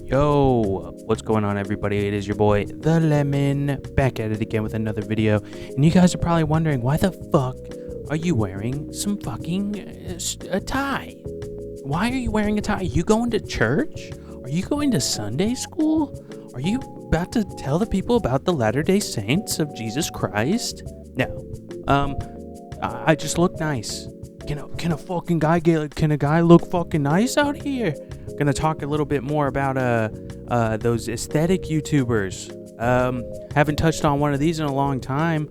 Yo, what's going on, everybody? It is your boy, The Lemon, back at it again with another video. And you guys are probably wondering, why the fuck are you wearing some fucking a tie? Why are you wearing a tie? Are you going to church? Are you going to Sunday school? Are you about to tell the people about the Latter-day Saints of Jesus Christ? No. I just look nice. Can a guy look fucking nice out here? Gonna talk a little bit more about those aesthetic YouTubers. Haven't touched on one of these in a long time,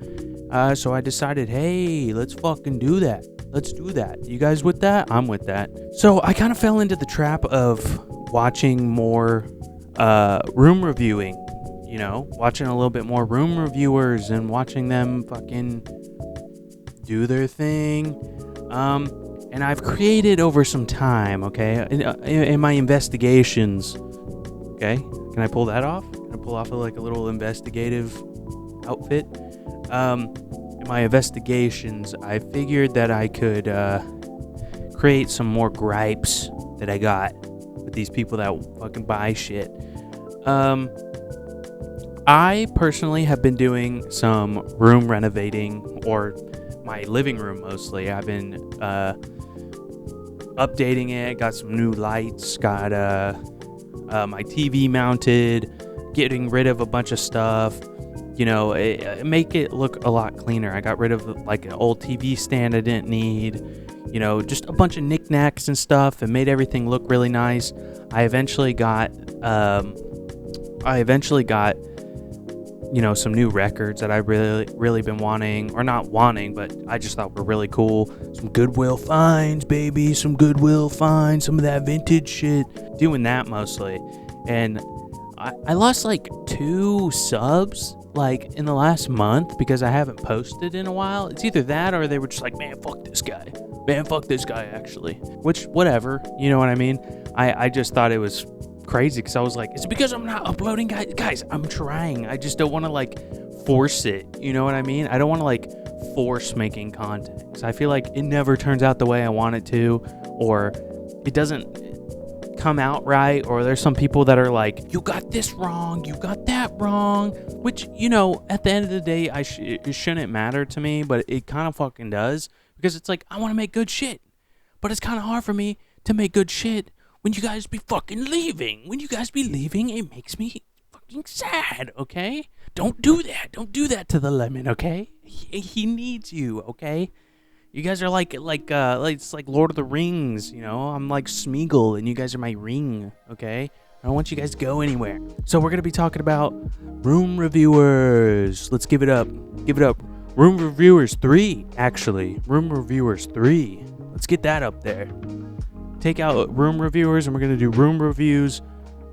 so I decided, hey, let's fucking do that. Let's do that. You guys with that? I'm with that. So I kind of fell into the trap of watching more room reviewing. You know, watching a little bit more room reviewers and watching them fucking do their thing. And I've created over some time, okay, in my investigations, okay, can I pull that off? Can I pull off a little investigative outfit? In my investigations, I figured that I could create some more gripes that I got with these people that fucking buy shit. I personally have been doing some room renovating, or my living room mostly. I've been updating it, got some new lights, got my TV mounted, getting rid of a bunch of stuff, you know, make it look a lot cleaner. I got rid of like an old TV stand I didn't need, you know, just a bunch of knickknacks and stuff, and made everything look really nice. I eventually got you know, some new records that I really been wanting, or not wanting, but I just thought were really cool. Some Goodwill finds, baby, some Goodwill finds, some of that vintage shit. Doing that mostly. And I lost like 2 subs like in the last month because I haven't posted in a while. It's either that or they were just like, man, fuck this guy. Man, fuck this guy, actually. Which, whatever, you know what I mean? I just thought it was crazy because I was like, is it because I'm not uploading? Guys, I'm trying. I just don't want to like force it, you know what I mean? I don't want to like force making content because I feel like it never turns out the way I want it to, or it doesn't come out right, or there's some people that are like, you got this wrong, you got that wrong, which, you know, at the end of the day, it shouldn't matter to me, but it kind of fucking does, because it's like, I want to make good shit, but it's kind of hard for me to make good shit when you guys be fucking leaving. When you guys be leaving, it makes me fucking sad, okay? Don't do that. Don't do that to the lemon, okay? He needs you, okay? You guys are like it's like Lord of the Rings, you know? I'm like Smeagol, and you guys are my ring, okay? I don't want you guys to go anywhere. So we're going to be talking about room reviewers. Let's give it up. Give it up. Room Reviewers 3, actually. Room Reviewers 3. Let's get that up there. Take out room reviewers, and we're going to do room reviews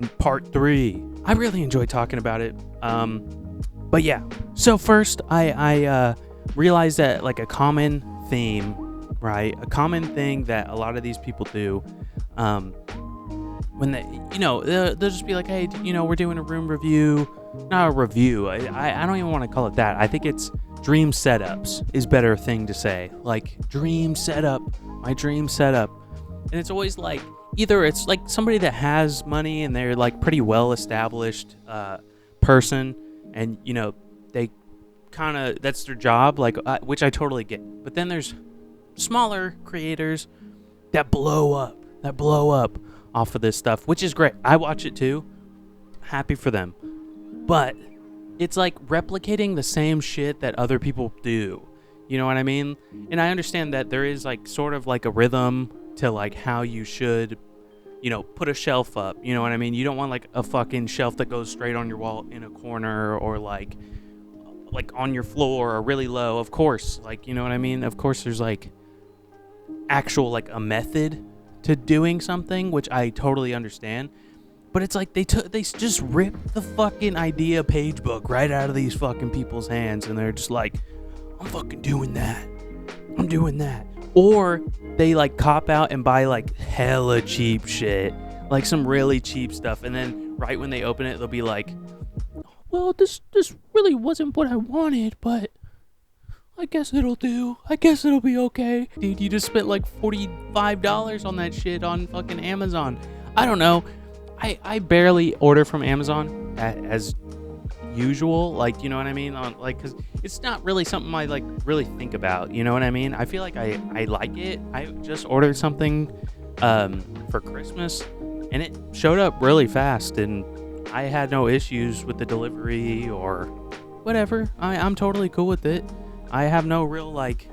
in part 3. I really enjoy talking about it. But yeah. So first, I realized that like a common theme, right? A common thing that a lot of these people do, when they, you know, they'll just be like, hey, you know, we're doing a room review. Not a review. I don't even want to call it that. I think it's dream setups is better thing to say. Like, dream setup, my dream setup. And it's always like, either it's like somebody that has money and they're like pretty well established person, and you know, they kind of, that's their job, like, which I totally get. But then there's smaller creators that blow up off of this stuff, which is great. I watch it too. Happy for them. But it's like replicating the same shit that other people do. You know what I mean? And I understand that there is like sort of like a rhythm to like how you should, you know, put a shelf up. You know what I mean? You don't want like a fucking shelf that goes straight on your wall in a corner, or like on your floor, or really low. Of course, like, you know what I mean? Of course there's like actual like a method to doing something, which I totally understand. But it's like they just ripped the fucking idea page book right out of these fucking people's hands, and they're just like, I'm fucking doing that. I'm doing that. Or they like cop out and buy like hella cheap shit, like some really cheap stuff, and then right when they open it, they'll be like, well, this really wasn't what I wanted, but I guess it'll do. I guess it'll be okay. Dude, you just spent like $45 on that shit on fucking Amazon. I don't know. I barely order from Amazon as usual, like, you know what I mean, on like, because it's not really something I like really think about, you know what I mean. I feel like I like it. I just ordered something for Christmas, and it showed up really fast, and I had no issues with the delivery or whatever. I'm totally cool with it. I have no real like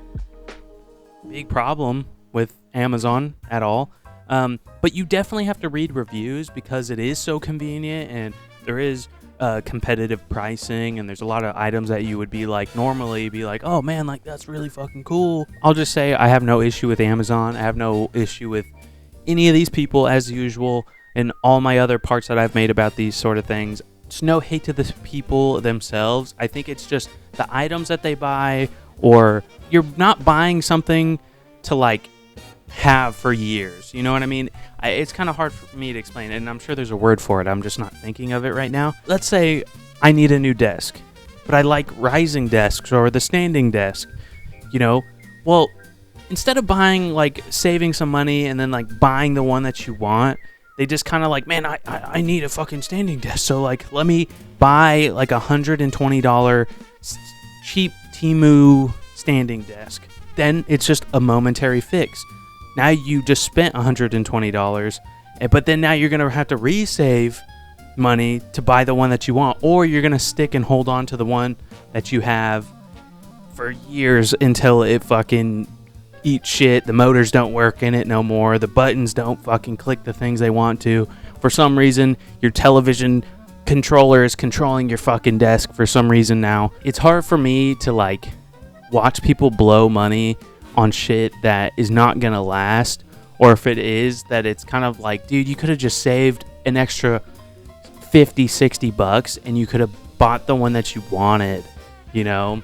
big problem with Amazon at all. But you definitely have to read reviews because it is so convenient, and there is competitive pricing, and there's a lot of items that you would be like normally be like, oh man, like that's really fucking cool. I'll just say I have no issue with Amazon. I have no issue with any of these people as usual, and all my other parts that I've made about these sort of things. It's no hate to the people themselves. I think it's just the items that they buy, or you're not buying something to like have for years. You know what I mean? It's kind of hard for me to explain, and I'm sure there's a word for it. I'm just not thinking of it right now. Let's say I need a new desk, but I like rising desks or the standing desk, you know? Well, instead of buying, like, saving some money and then, like, buying the one that you want, they just kind of like, man, I need a fucking standing desk. So, like, let me buy, like, $120 cheap Temu standing desk. Then it's just a momentary fix. Now you just spent $120, but then now you're going to have to resave money to buy the one that you want, or you're going to stick and hold on to the one that you have for years until it fucking eats shit. The motors don't work in it no more. The buttons don't fucking click the things they want to. For some reason, your television controller is controlling your fucking desk for some reason now. It's hard for me to like watch people blow money on shit that is not gonna last, or if it is, that it's kind of like, dude, you could have just saved an extra $50-$60 and you could have bought the one that you wanted, you know?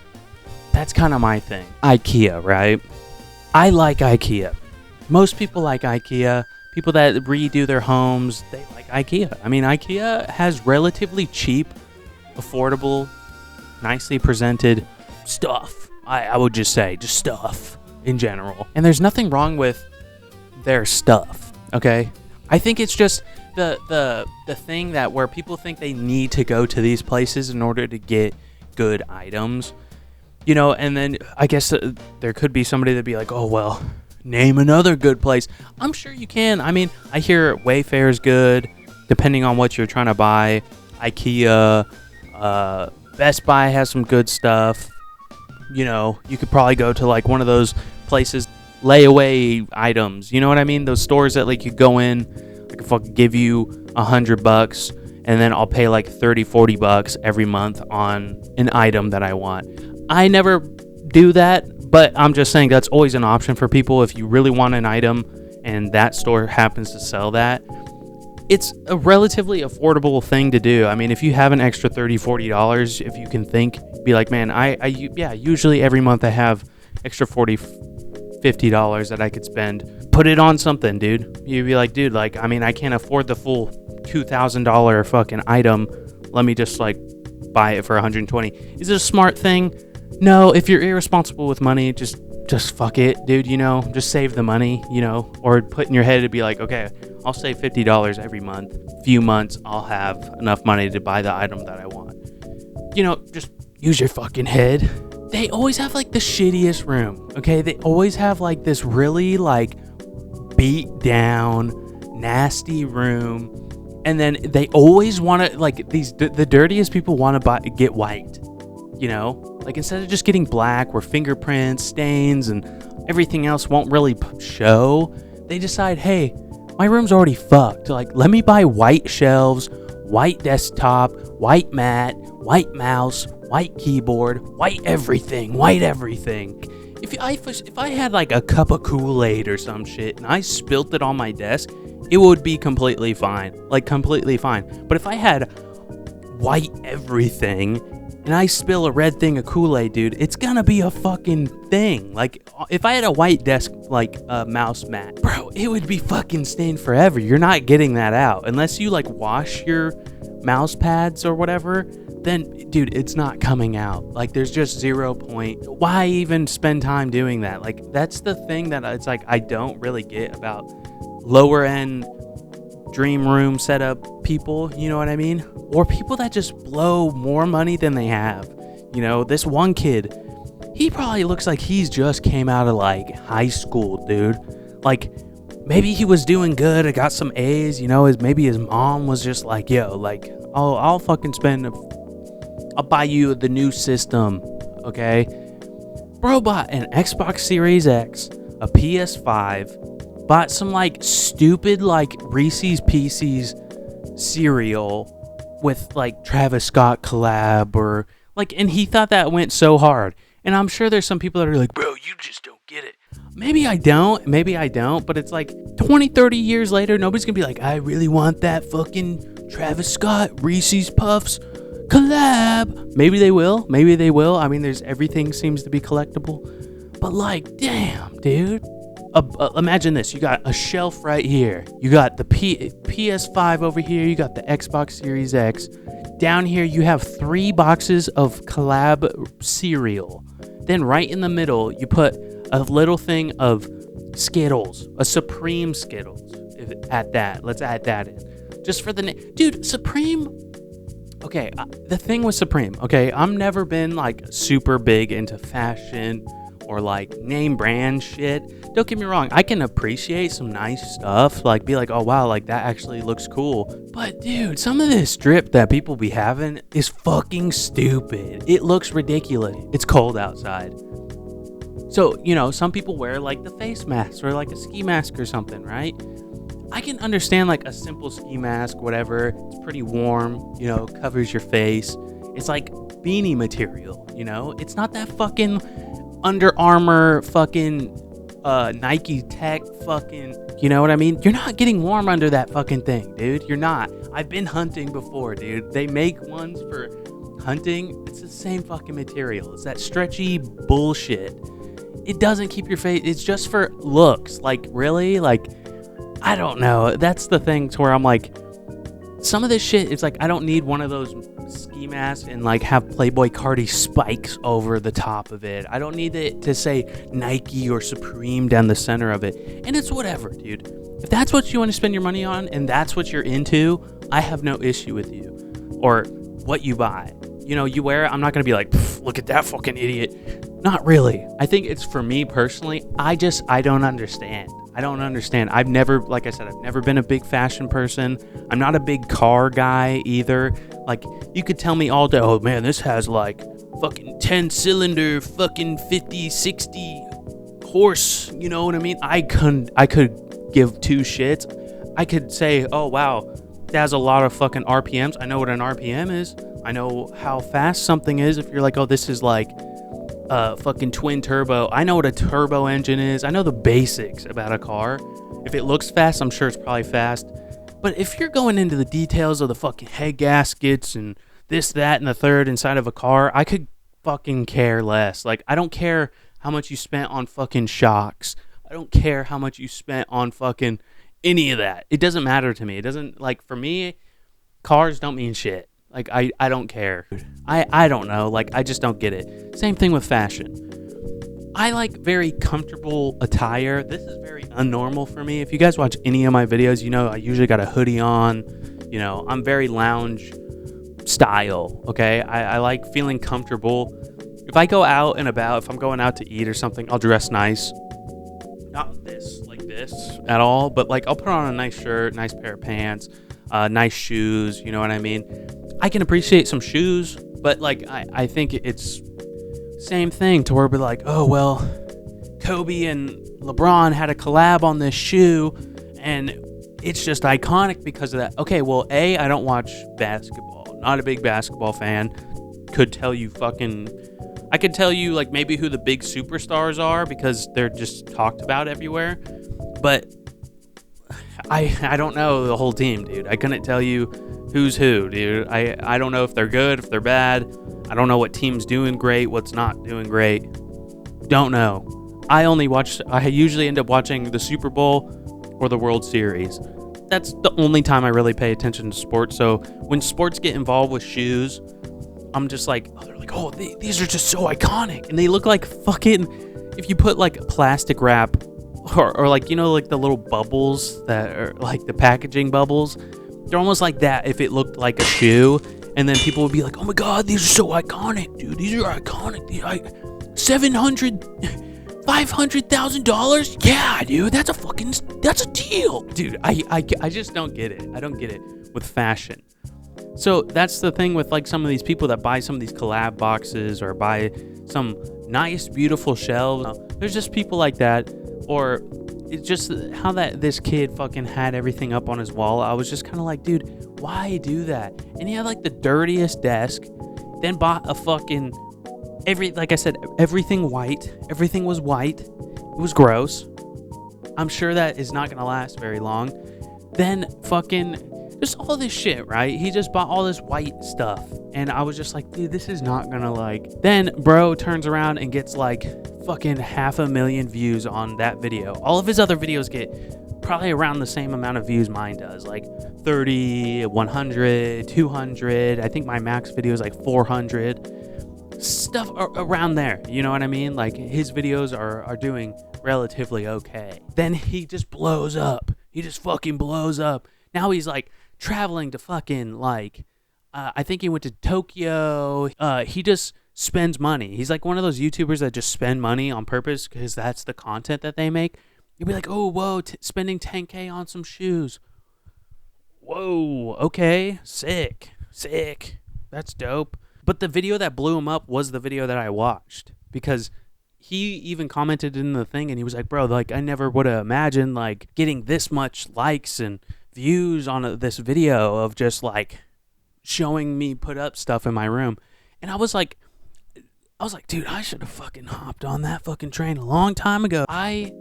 That's kind of my thing. IKEA, right? I like IKEA. Most people like IKEA. People that redo their homes, they like IKEA. I mean, IKEA has relatively cheap, affordable, nicely presented stuff. I would just say, just stuff in general. And there's nothing wrong with their stuff, okay? I think it's just the thing that where people think they need to go to these places in order to get good items, you know. And then I guess there could be somebody that'd be like, oh, well, name another good place. I'm sure you can. I mean, I hear Wayfair's good, depending on what you're trying to buy. IKEA, Best Buy has some good stuff. You know, you could probably go to like one of those places, layaway items, you know what I mean? Those stores that like you go in, I can fucking give you $100 and then I'll pay like $30-$40 every month on an item that I want. I never do that, but I'm just saying that's always an option for people if you really want an item and that store happens to sell that. It's a relatively affordable thing to do. I mean, if you have an extra $30-$40, if you can think, be like, man, yeah, usually every month I have extra $40-$50 that I could spend. Put it on something, dude. You'd be like, dude, like, I mean, I can't afford the full $2,000 fucking item. Let me just like buy it for $120. Is it a smart thing? No. If you're irresponsible with money, just fuck it, dude. You know, just save the money. You know, or put in your head to be like, okay, I'll save $50 every month. Few months, I'll have enough money to buy the item that I want. You know, just use your fucking head. They always have like the shittiest room, okay? They always have like this really like beat down, nasty room, and then they always want to like the dirtiest people want to get white, you know? Like instead of just getting black where fingerprints, stains, and everything else won't really show, they decide, hey, my room's already fucked. Like, let me buy white shelves, white desktop, white mat, white mouse, white keyboard, white everything. If I had like a cup of Kool-Aid or some shit and I spilt it on my desk, it would be completely fine. Like, completely fine. But if I had white everything and I spill a red thing of Kool-Aid, dude, it's gonna be a fucking thing. Like, if I had a white desk, like a mouse mat, bro, it would be fucking stained forever. You're not getting that out. Unless you, like, wash your mouse pads or whatever, then, dude, it's not coming out. Like, there's just 0 point. Why even spend time doing that? Like, that's the thing that it's like I don't really get about lower-end dream room setup people, you know what I mean? Or people that just blow more money than they have. You know, this one kid, he probably looks like he's just came out of like high school, dude. Like, maybe he was doing good, I got some A's, you know, maybe his mom was just like, yo, like, I'll fucking I'll buy you the new system, okay? Bro bought an Xbox Series X, a PS5, bought some like stupid like Reese's Pieces cereal with like Travis Scott collab or like, and he thought that went so hard. And I'm sure there's some people that are like, bro, you just don't get it. Maybe I don't, but it's like 20, 30 years later, nobody's gonna be like, I really want that fucking Travis Scott Reese's Puffs collab. Maybe they will. I mean, everything seems to be collectible. But like, damn, dude. Imagine this. You got a shelf right here. You got the PS5 over here. You got the Xbox Series X. Down here, you have 3 boxes of collab cereal. Then right in the middle, you put a little thing of Skittles, a Supreme Skittles. Let's add that in. Just for the name. Dude, Supreme. Okay, the thing with Supreme, okay, I've never been like super big into fashion or like name brand shit. Don't get me wrong, I can appreciate some nice stuff, like be like, oh wow, like that actually looks cool. But dude, some of this drip that people be having is fucking stupid. It looks ridiculous. It's cold outside. So, you know, some people wear like the face mask or like a ski mask or something, right? I can understand like a simple ski mask, whatever. It's pretty warm, you know, covers your face. It's like beanie material, you know? It's not that fucking Under Armour fucking Nike Tech fucking, you know what I mean? You're not getting warm under that fucking thing, dude. You're not. I've been hunting before, dude. They make ones for hunting. It's the same fucking material. It's that stretchy bullshit. It doesn't keep your face. It's just for looks. Like, really? Like, I don't know. That's the thing to where I'm like, some of this shit, it's like, I don't need one of those ski masks and like have Playboy Cardi spikes over the top of it. I don't need it to say Nike or Supreme down the center of it. And it's whatever, dude. If that's what you want to spend your money on and that's what you're into, I have no issue with you. Or what you buy. You know, you wear it, I'm not going to be like, look at that fucking idiot. Not really. I think it's for me personally, I don't understand. I've never, like I said, I've never been a big fashion person. I'm not a big car guy either. Like, you could tell me all day, oh man, this has like fucking 10 cylinder, fucking 50, 60 horse, you know what I mean? I could give 2 shits. I could say, oh wow, that has a lot of fucking RPMs. I know what an RPM is. I know how fast something is. If you're like, oh, this is like fucking twin turbo. I know what a turbo engine is. I know the basics about a car. If it looks fast, I'm sure it's probably fast. But if you're going into the details of the fucking head gaskets and this, that, and the third inside of a car, I could fucking care less. Like, I don't care how much you spent on fucking shocks. I don't care how much you spent on fucking any of that. It doesn't matter to me. It doesn't, like, for me, cars don't mean shit. Like, I don't care. I don't know. Like, I just don't get it. Same thing with fashion. I like very comfortable attire. This is very unnormal for me. If you guys watch any of my videos, you know I usually got a hoodie on. You know, I'm very lounge style, okay? I like feeling comfortable. If I go out and about, if I'm going out to eat or something, I'll dress nice. Not this, like this at all, but like I'll put on a nice shirt, nice pair of pants, nice shoes, you know what I mean? I can appreciate some shoes, but like I think it's same thing to where we're like, oh well, Kobe and LeBron had a collab on this shoe and it's just iconic because of that. Okay, well, I don't watch basketball. Not a big basketball fan. I could tell you like maybe who the big superstars are because they're just talked about everywhere. But I don't know the whole team, dude. I couldn't tell you who's who, dude. I don't know if they're good, if they're bad. I don't know what team's doing great, what's not doing great. Don't know. I usually end up watching the Super Bowl or the World Series. That's the only time I really pay attention to sports. So when sports get involved with shoes, I'm just like, they're like, oh, these are just so iconic. And they look like fucking, if you put like plastic wrap or like, you know, like the little bubbles that are like the packaging bubbles. They're almost like that if it looked like a shoe. And then people would be like, oh my God, these are so iconic, dude. These are iconic. $500,000? Yeah, dude, that's a deal. Dude, I just don't get it. I don't get it with fashion. So that's the thing with like some of these people that buy some of these collab boxes or buy some nice, beautiful shelves. There's just people like that. Or it's just how that this kid fucking had everything up on his wall. I was just kind of like, dude, why do that? And he had like the dirtiest desk, then bought a fucking like I said, everything white. Everything was white. It was gross. I'm sure that is not gonna last very long. Then fucking just all this shit, right? He just bought all this white stuff. And I was just like, dude, this is not gonna like. Then bro turns around and gets like fucking 500,000 views on that video. All of his other videos get probably around the same amount of views mine does, like 30, 100, 200. I think my max video is like 400. Stuff around there, you know what I mean? Like his videos are doing relatively okay. Then he just blows up. He just fucking blows up. Now he's like traveling to fucking like I think he went to Tokyo. He just spends money. He's like one of those YouTubers that just spend money on purpose because that's the content that they make. You'd be like, oh, whoa, spending 10K on some shoes. Whoa, okay, sick. That's dope. But the video that blew him up was the video that I watched, because he even commented in the thing and he was like, bro, like I never would have imagined like getting this much likes and views on this video of just like showing me put up stuff in my room. And I was like, dude, I should have fucking hopped on that fucking train a long time ago. I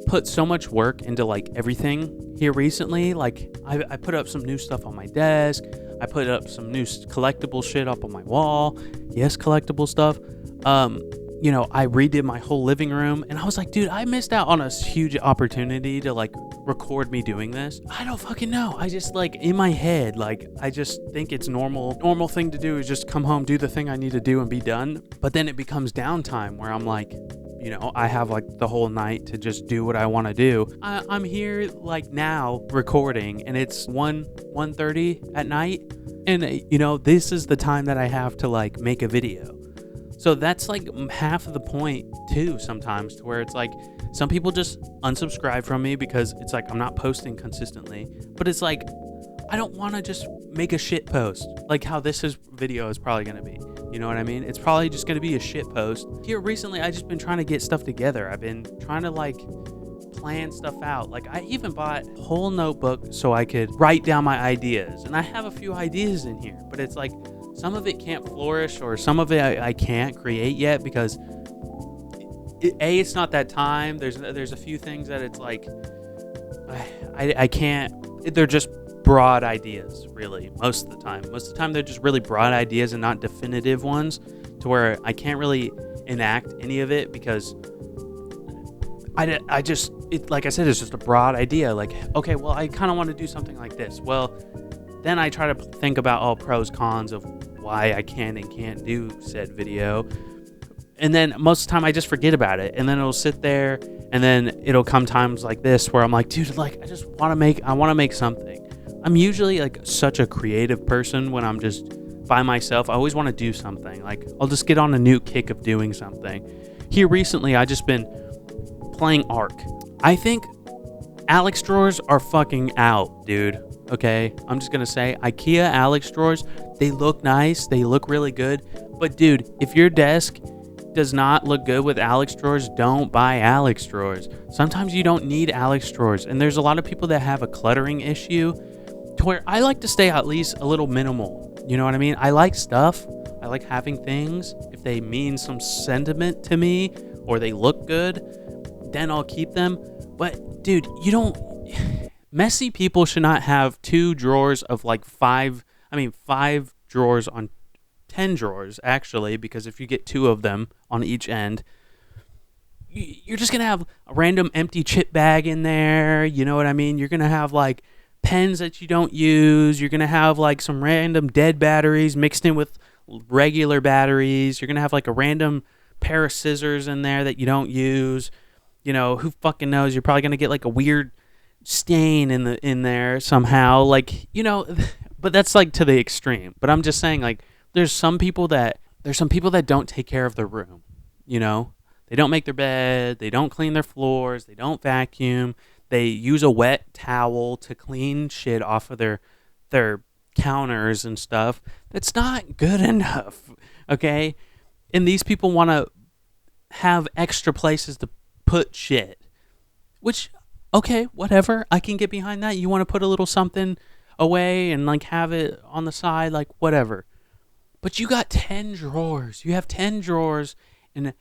put so much work into like everything here recently. Like I put up some new stuff on my desk. I put up some new collectible shit up on my wall. Yes, collectible stuff. You know, I redid my whole living room, and I was like, dude, I missed out on a huge opportunity to like record me doing this. I don't fucking know. I just like in my head, like I just think it's normal thing to do is just come home, do the thing I need to do and be done. But then it becomes downtime where I'm like, you know, I have like the whole night to just do what I want to do. I'm here like now recording, and it's 1:30 at night, and you know, this is the time that I have to like make a video. So that's like half of the point too sometimes, to where it's like some people just unsubscribe from me because it's like I'm not posting consistently. But it's like I don't want to just make a shit post like how video is probably going to be. You know what I mean? It's probably just going to be a shit post. Here recently, I just been trying to get stuff together. I've been trying to like plan stuff out. Like I even bought a whole notebook so I could write down my ideas. And I have a few ideas in here, but it's like some of it can't flourish, or some of it I can't create yet because it's not that time. There's a few things that it's like I can't. They're just broad ideas, really. Most of the time they're just really broad ideas and not definitive ones, to where I can't really enact any of it because like I said, it's just a broad idea. Like, okay, well, I kind of want to do something like this. Well, then I try to think about all pros, cons of why I can and can't do said video. And then most of the time I just forget about it. And then it'll sit there, and then it'll come times like this where I'm like, dude, like I want to make something. I'm usually like such a creative person when I'm just by myself. I always want to do something. Like I'll just get on a new kick of doing something. Here recently, I just been playing Ark. I think Alex drawers are fucking out, dude. Okay, I'm just gonna say IKEA Alex drawers, they look nice, they look really good, but dude, if your desk does not look good with Alex drawers, don't buy Alex drawers. Sometimes you don't need Alex drawers, and there's a lot of people that have a cluttering issue, to where I like to stay at least a little minimal. You know what I mean? I like stuff. I like having things. If they mean some sentiment to me or they look good, then I'll keep them. But dude, messy people should not have 2 drawers of like 5 drawers on 10 drawers, actually, because if you get 2 of them on each end, you're just going to have a random empty chip bag in there. You know what I mean? You're going to have like pens that you don't use. You're going to have like some random dead batteries mixed in with regular batteries. You're going to have like a random pair of scissors in there that you don't use. Who fucking knows? You're probably gonna get like a weird stain in there somehow. Like, but that's like to the extreme. But I'm just saying, like, there's some people that don't take care of their room. They don't make their bed. They don't clean their floors. They don't vacuum. They use a wet towel to clean shit off of their counters and stuff. That's not good enough. Okay, and these people want to have extra places to put shit, which, okay, whatever, I can get behind that. You want to put a little something away and like have it on the side, like whatever. But you got 10 drawers. You have 10 drawers, and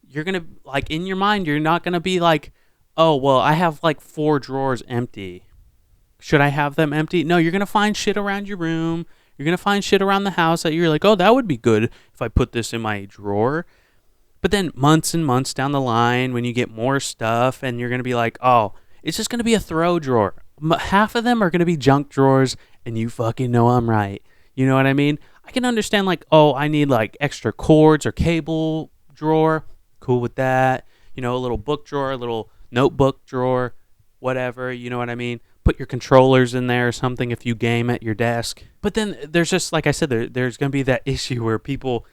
you're going to, like, in your mind, you're not going to be like, oh, well, I have like 4 drawers empty. Should I have them empty? No, you're going to find shit around your room. You're going to find shit around the house that you're like, oh, that would be good if I put this in my drawer. But then months and months down the line, when you get more stuff, and you're going to be like, oh, it's just going to be a throw drawer. Half of them are going to be junk drawers, and you fucking know I'm right. You know what I mean? I can understand, like, oh, I need like extra cords or cable drawer. Cool with that. A little book drawer, a little notebook drawer, whatever. You know what I mean? Put your controllers in there or something if you game at your desk. But then there's just, like I said, there's going to be that issue where people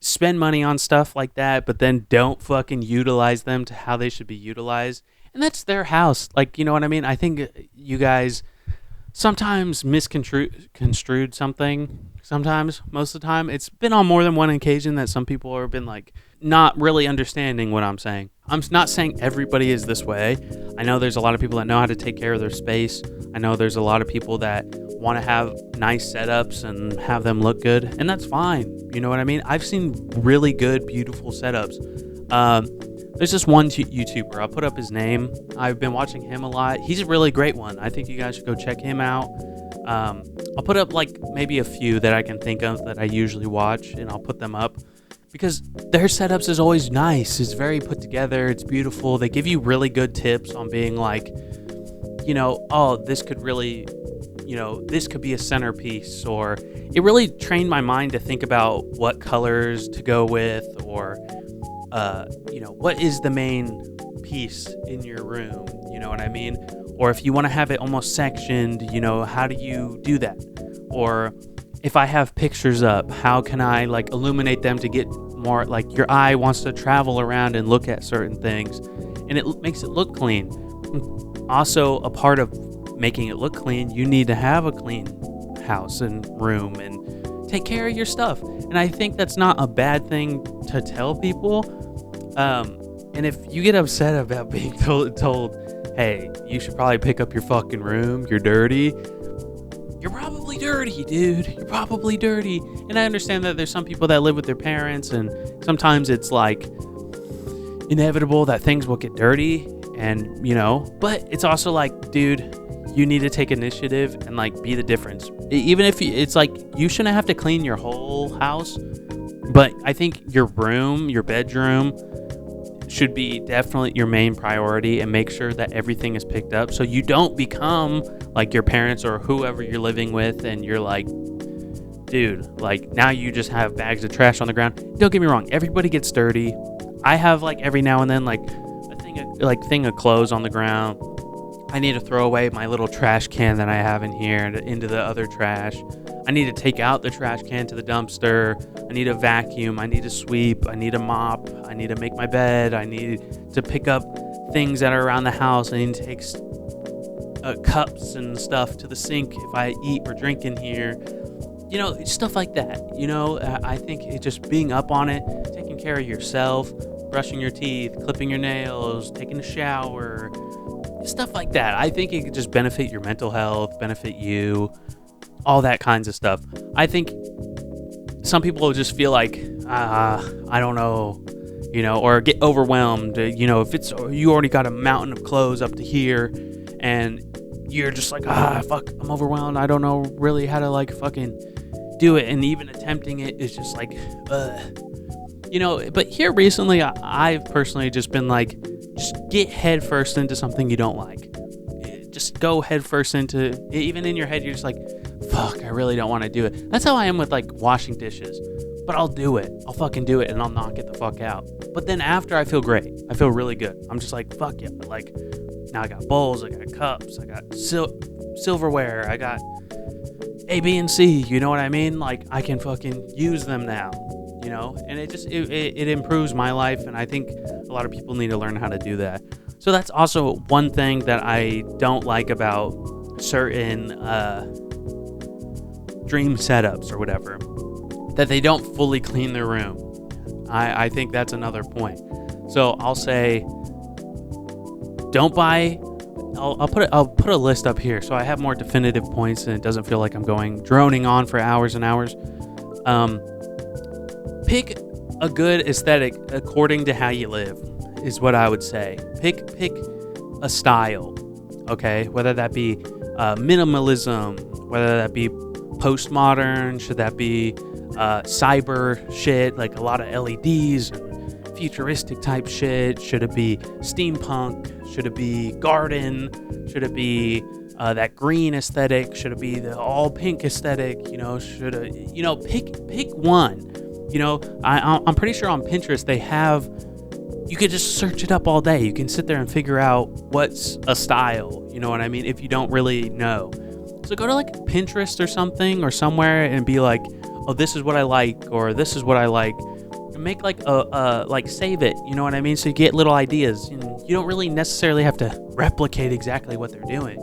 spend money on stuff like that, but then don't fucking utilize them to how they should be utilized. And that's their house. Like, you know what I mean? I think you guys sometimes misconstrued something. Sometimes, most of the time. It's been on more than one occasion that some people have been like not really understanding what I'm saying. I'm not saying everybody is this way. I know there's a lot of people that know how to take care of their space. I know there's a lot of people that want to have nice setups and have them look good, and that's fine. You know what I mean? I've seen really good, beautiful setups. There's this one YouTuber. I'll put up his name. I've been watching him a lot. He's a really great one. I think you guys should go check him out. I'll put up like maybe a few that I can think of that I usually watch, and I'll put them up because their setups is always nice. It's very put together. It's beautiful. They give you really good tips on being like, oh, this could really, this could be a centerpiece, or it really trained my mind to think about what colors to go with, or what is the main piece in your room, you know what I mean? Or if you want to have it almost sectioned, how do you do that? Or if I have pictures up, how can I like illuminate them to get more, like your eye wants to travel around and look at certain things, and it makes it look clean. Also, a part of making it look clean, you need to have a clean house and room and take care of your stuff. And I think that's not a bad thing to tell people. And if you get upset about being told, hey, you should probably pick up your fucking room, you're dirty, you're probably dirty, dude. You're probably dirty. And I understand that there's some people that live with their parents, and sometimes it's like inevitable that things will get dirty, and but it's also like, dude, you need to take initiative and like be the difference. Even if it's like you shouldn't have to clean your whole house, but I think your room, your bedroom, should be definitely your main priority, and make sure that everything is picked up so you don't become like your parents or whoever you're living with, and you're like, dude, like now you just have bags of trash on the ground. Don't get me wrong, everybody gets dirty. I have like every now and then like a thing of clothes on the ground. I need to throw away my little trash can that I have in here into the other trash. I need to take out the trash can to the dumpster. I need a vacuum. I need to sweep. I need a mop. I need to make my bed. I need to pick up things that are around the house. I need to take cups and stuff to the sink if I eat or drink in here. Stuff like that. I think it's just being up on it, taking care of yourself, brushing your teeth, clipping your nails, taking a shower, stuff like that. I think it could just benefit your mental health, benefit you, all that kinds of stuff. I think some people will just feel like, I don't know, or get overwhelmed. If it's, you already got a mountain of clothes up to here, and you're just like, fuck, I'm overwhelmed. I don't know really how to like fucking do it. And even attempting it is just like, but here recently, I've personally just been like, just get head first into something you don't like. Just go head first into, even in your head, you're just like, fuck, I really don't want to do it. That's how I am with like washing dishes. but I'll do it. I'll fucking do it, and I'll knock it the fuck out. But then after, I feel great. I feel really good. I'm just like, fuck yeah. Like, now I got bowls, I got cups, I got silverware, I got A, B, and C. You know what I mean? Like, I can fucking use them now. You know, and it improves my life, and I think a lot of people need to learn how to do that. So that's also one thing that I don't like about certain dream setups or whatever, that they don't fully clean their room. I think that's another point. So I'll say, don't buy. I'll put a list up here so I have more definitive points and it doesn't feel like I'm droning on for hours and hours. Pick a good aesthetic according to how you live, is what I would say. Pick a style, okay? Whether that be minimalism, whether that be postmodern, should that be cyber shit, like a lot of LEDs and futuristic type shit? Should it be steampunk? Should it be garden? Should it be that green aesthetic? Should it be the all pink aesthetic? You know, pick one. You know, I'm pretty sure on Pinterest they have, you could just search it up all day. You can sit there and figure out what's a style, you know what I mean, if you don't really know. So go to like Pinterest or something or somewhere and be like, oh, this is what I like, or this is what I like. And make like like save it, you know what I mean? So you get little ideas. And you don't really necessarily have to replicate exactly what they're doing.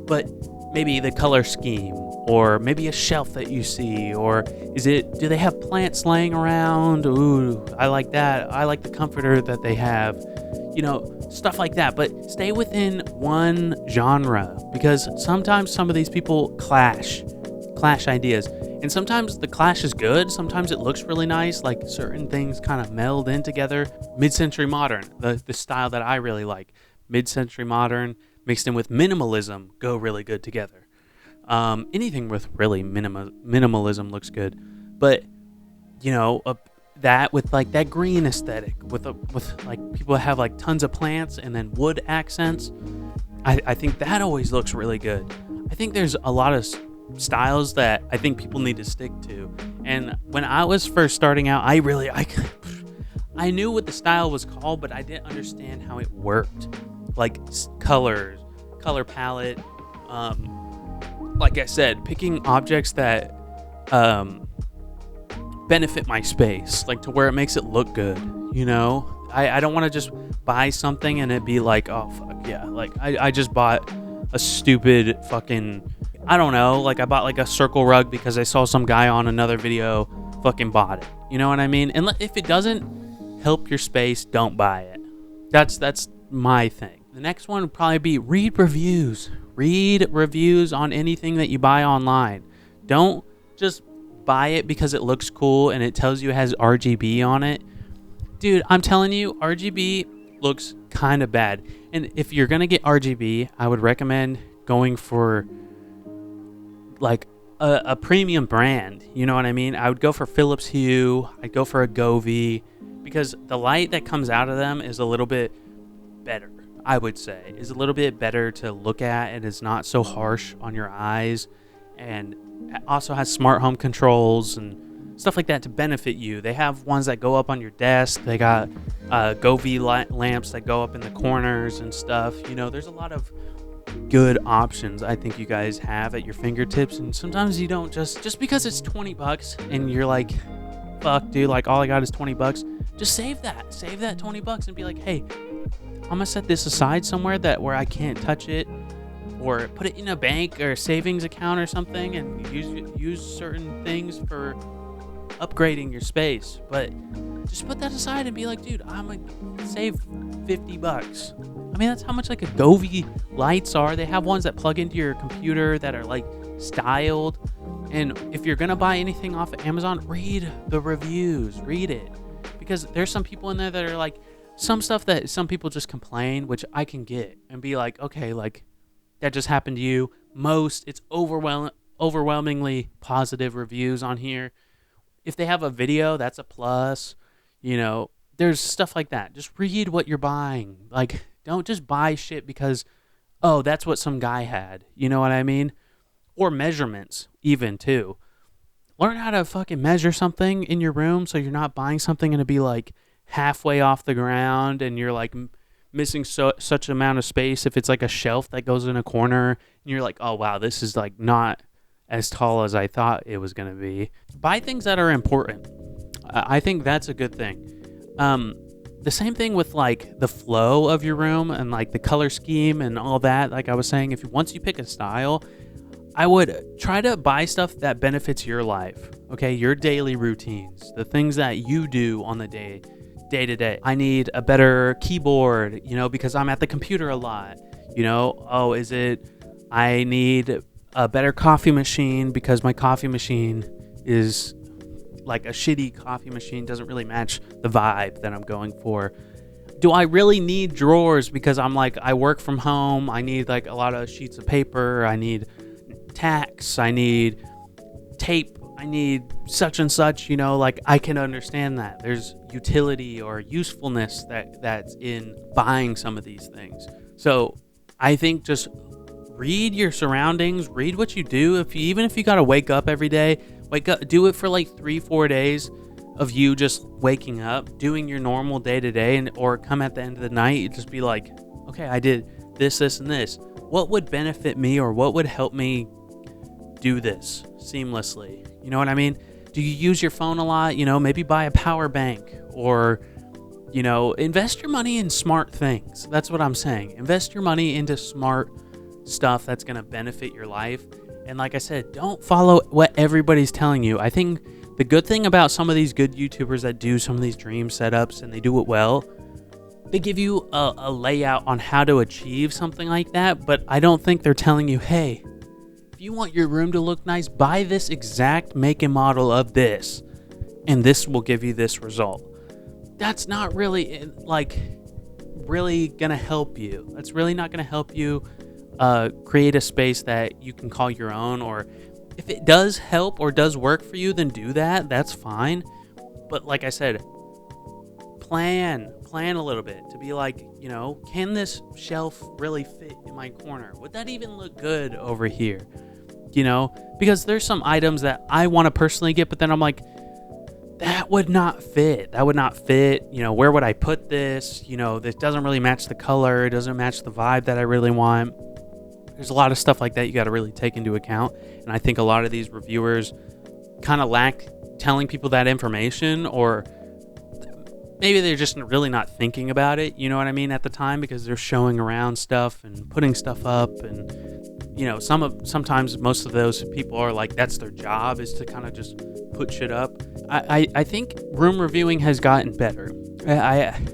But maybe the color scheme, or maybe a shelf that you see, or do they have plants laying around? Ooh, I like that. I like the comforter that they have, you know, stuff like that. But stay within one genre, because sometimes some of these people clash ideas, and sometimes the clash is good. Sometimes it looks really nice, like certain things kind of meld in together. Mid-century modern, the style that I really like. Mid-century modern mixed in with minimalism go really good together. Anything with really minimalism looks good, but you know, that with like that green aesthetic, with like people have like tons of plants and then wood accents. I think that always looks really good. I think there's a lot of styles that I think people need to stick to. And when I was first starting out, I knew what the style was called, but I didn't understand how it worked, like color palette. Like I said, picking objects that benefit my space, like to where it makes it look good, you know? I don't want to just buy something and it be like, oh, fuck yeah. Like, I just bought a stupid fucking, I don't know, like I bought like a circle rug because I saw some guy on another video fucking bought it. You know what I mean? And if it doesn't help your space, don't buy it. That's my thing. The next one would probably be read reviews. Read reviews on anything that you buy online. Don't just buy it because it looks cool and it tells you it has RGB on it. Dude, I'm telling you, RGB looks kind of bad. And if you're going to get RGB, I would recommend going for like a premium brand. You know what I mean? I would go for Philips Hue. I'd go for a Govee, because the light that comes out of them is a little bit better. I would say is a little bit better to look at, and is not so harsh on your eyes, and also has smart home controls and stuff like that to benefit you. They have ones that go up on your desk. They got Govee lamps that go up in the corners and stuff. You know, there's a lot of good options I think you guys have at your fingertips, and sometimes you don't just because it's $20 and you're like, fuck dude, like all I got is $20. Just save that $20 and be like, hey, I'm gonna set this aside somewhere where I can't touch it, or put it in a bank or a savings account or something, and use certain things for upgrading your space. But just put that aside and be like, dude, I'm gonna save $50. I mean, that's how much like a Govee lights are. They have ones that plug into your computer that are like styled. And if you're gonna buy anything off of Amazon, read the reviews, read it, because there's some people in there that are like, some stuff that some people just complain, which I can get and be like, okay, like that just happened to you. It's overwhelmingly positive reviews on here. If they have a video, that's a plus. You know, there's stuff like that. Just read what you're buying. Like, don't just buy shit because, oh, that's what some guy had. You know what I mean? Or measurements even too. learn how to fucking measure something in your room so you're not buying something and to be like halfway off the ground and you're like missing such amount of space. If it's like a shelf that goes in a corner and you're like, oh wow, this is like not as tall as I thought it was going to be. Buy things that are important. I think that's a good thing. The same thing with like the flow of your room and like the color scheme and all that. Like I was saying, once you pick a style, I would try to buy stuff that benefits your life. Okay, your daily routines, the things that you do on the day to day. I need a better keyboard, because I'm at the computer a lot. I need a better coffee machine because my coffee machine is like a shitty coffee machine, doesn't really match the vibe that I'm going for. Do I really need drawers because I work from home? I need like a lot of sheets of paper. I need tacks. I need tape. I need such and such, I can understand that. There's utility or usefulness that's in buying some of these things. So I think just read your surroundings, read what you do. Even if you got to wake up every day, do it for like 3-4 days of you just waking up, doing your normal day to day, or come at the end of the night, you just be like, okay, I did this, and this. What would benefit me or what would help me do this seamlessly? You know what I mean? Do you use your phone a lot? Maybe buy a power bank or, invest your money in smart things. That's what I'm saying. Invest your money into smart stuff that's going to benefit your life. And like I said, don't follow what everybody's telling you. I think the good thing about some of these good YouTubers that do some of these dream setups and they do it well, they give you a layout on how to achieve something like that. But I don't think they're telling you, hey, if you want your room to look nice, buy this exact make and model of this, and this will give you this result. That's not really really gonna help you. That's really not gonna help you create a space that you can call your own. Or if it does help or does work for you, then do that. That's fine. But like I said, plan a little bit to be like, can this shelf really fit in my corner? Would that even look good over here? Because there's some items that I want to personally get, but then I'm like, that would not fit. Where would I put this? This doesn't really match the color. It doesn't match the vibe that I really want. There's a lot of stuff like that you got to really take into account. And I think a lot of these reviewers kind of lack telling people that information, or maybe they're just really not thinking about it, you know what I mean, at the time, because they're showing around stuff and putting stuff up. And, sometimes most of those people are like, that's their job, is to kind of just put shit up. I think room reviewing has gotten better.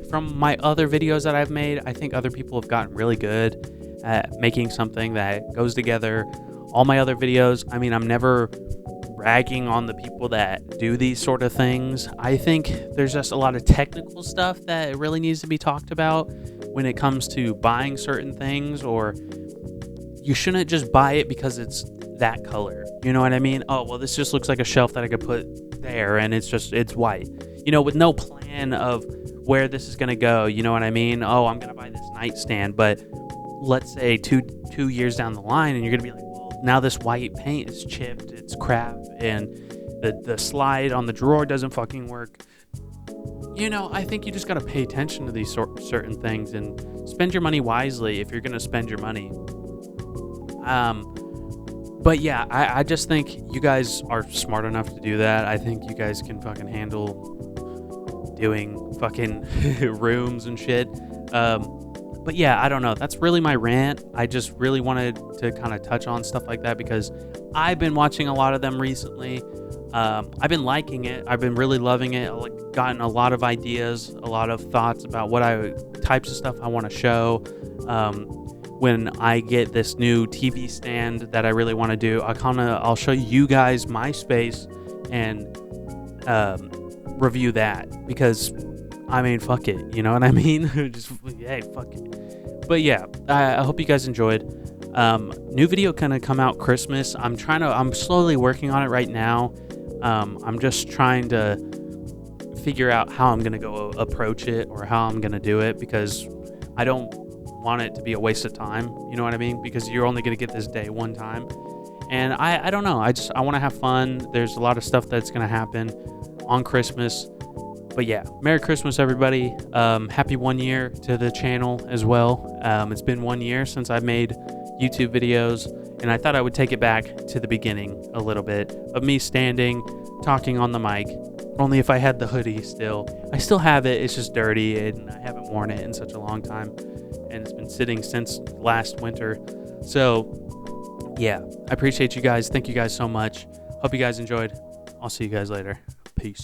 From my other videos that I've made, I think other people have gotten really good at making something that goes together. All my other videos, I'm never ragging on the people that do these sort of things. I think there's just a lot of technical stuff that really needs to be talked about when it comes to buying certain things. Or you shouldn't just buy it because it's that color. You know what I mean? Oh, well, this just looks like a shelf that I could put there, and it's white. With no plan of where this is going to go. You know what I mean? Oh, I'm going to buy this nightstand, but let's say two years down the line, and you're going to be like, well, now this white paint is chipped, it's crap, and the slide on the drawer doesn't fucking work. I think you just got to pay attention to these certain things and spend your money wisely if you're going to spend your money. But yeah, I just think you guys are smart enough to do that. I think you guys can fucking handle doing fucking rooms and shit. But yeah, I don't know. That's really my rant. I just really wanted to kind of touch on stuff like that because I've been watching a lot of them recently. I've been liking it. I've been really loving it. I've gotten a lot of ideas, a lot of thoughts about types of stuff I want to show. When I get this new TV stand that I really want to do, I'll show you guys my space and review that because fuck it, you know what I mean? Just, hey, fuck it. But yeah, I hope you guys enjoyed. New video gonna come out Christmas. I'm slowly working on it right now. I'm just trying to figure out how I'm gonna go approach it or how I'm gonna do it because I don't want it to be a waste of time, you know what I mean? Because you're only gonna get this day one time. And I don't know. I want to have fun. There's a lot of stuff that's going to happen on Christmas. But yeah, Merry Christmas, everybody. Happy 1 year to the channel as well. It's been 1 year since I made YouTube videos, and I thought I would take it back to the beginning a little bit of me standing, talking on the mic. Only if I had the hoodie still. I still have it. It's just dirty, and I haven't worn it in such a long time, and it's been sitting since last winter. So yeah, I appreciate you guys. Thank you guys so much. Hope you guys enjoyed. I'll see you guys later. Peace.